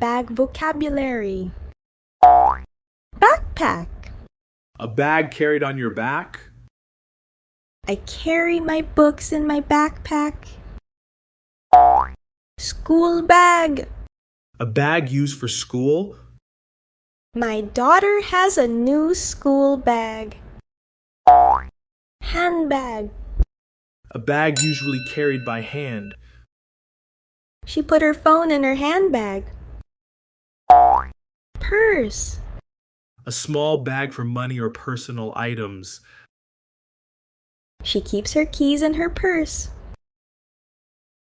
bag vocabulary. Backpack. A bag carried on your back. I carry my books in my backpack. School bag. A bag used for school. My daughter has a new school bag. Handbag. A bag usually carried by hand. She put her phone in her handbag. Purse. A small bag for money or personal items. She keeps her keys in her purse.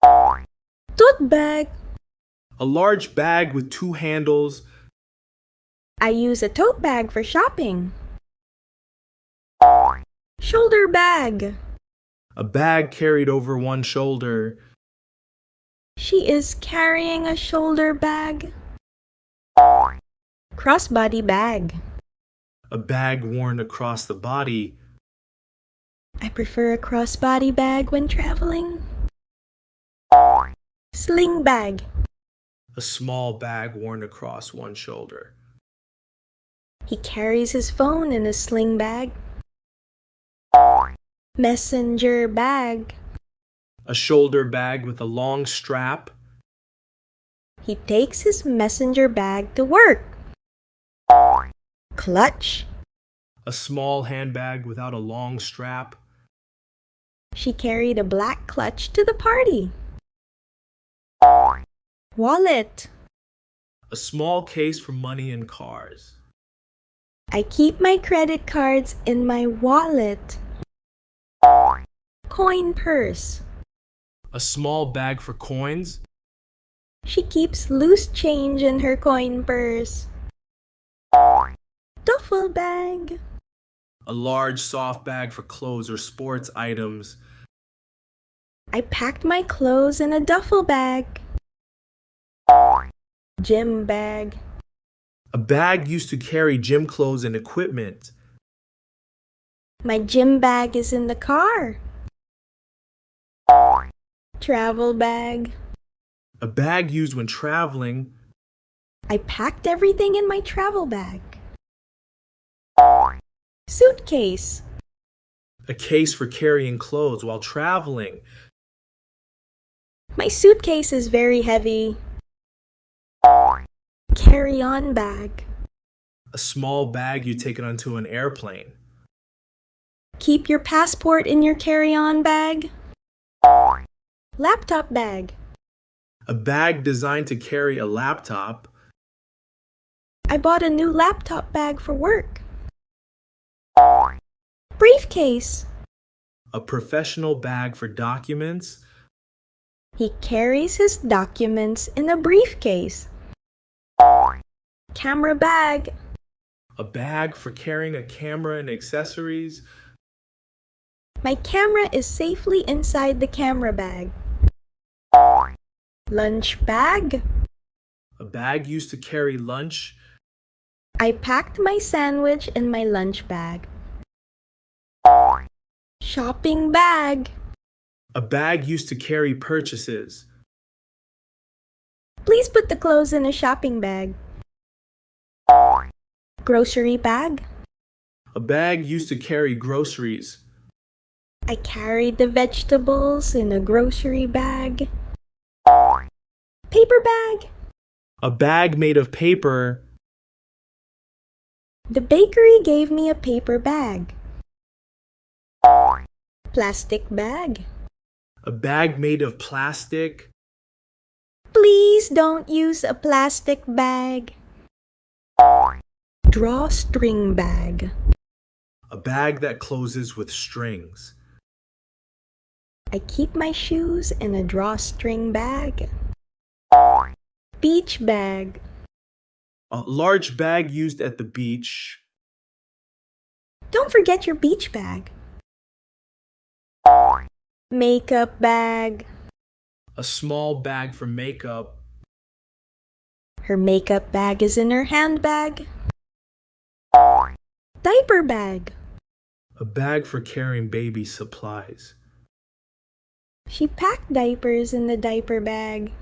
Tote bag. A large bag with two handles. I use a tote bag for shopping. Shoulder bag. A bag carried over one shoulder. She is carrying a shoulder bag. Crossbody bag. A bag worn across the body. I prefer a crossbody bag when traveling. Sling bag. A small bag worn across one shoulder. He carries his phone in a sling bag. Messenger bag. A shoulder bag with a long strap. He takes his messenger bag to work. Clutch. A small handbag without a long strap. She carried a black clutch to the party. Wallet. A small case for money and cars. I keep my credit cards in my wallet. Coin purse. A small bag for coins. She keeps loose change in her coin purse. Duffel bag. A large soft bag for clothes or sports items. I packed my clothes in a duffel bag. Gym bag. A bag used to carry gym clothes and equipment. My gym bag is in the car. Travel bag. A bag used when traveling. I packed everything in my travel bag. Suitcase. A case for carrying clothes while traveling. My suitcase is very heavy. Carry-on bag. A small bag you take it onto an airplane. Keep your passport in your carry-on bag. Laptop bag. A bag designed to carry a laptop. I bought a new laptop bag for work. Briefcase. A professional bag for documents. He carries his documents in a briefcase. Camera bag. A bag for carrying a camera and accessories. My camera is safely inside the camera bag. Lunch bag. A bag used to carry lunch. I packed my sandwich in my lunch bag. Shopping bag. A bag used to carry purchases. Please put the clothes in a shopping bag. Grocery bag. A bag used to carry groceries. I carried the vegetables in a grocery bag. Paper bag. A bag made of paper. The bakery gave me a paper bag. Plastic bag. A bag made of plastic. Please don't use a plastic bag. Drawstring bag. A bag that closes with strings. I keep my shoes in a drawstring bag. Beach bag. A large bag used at the beach. Don't forget your beach bag. Makeup bag. A small bag for makeup. Her makeup bag is in her handbag. Diaper bag. A bag for carrying baby supplies. She packed diapers in the diaper bag.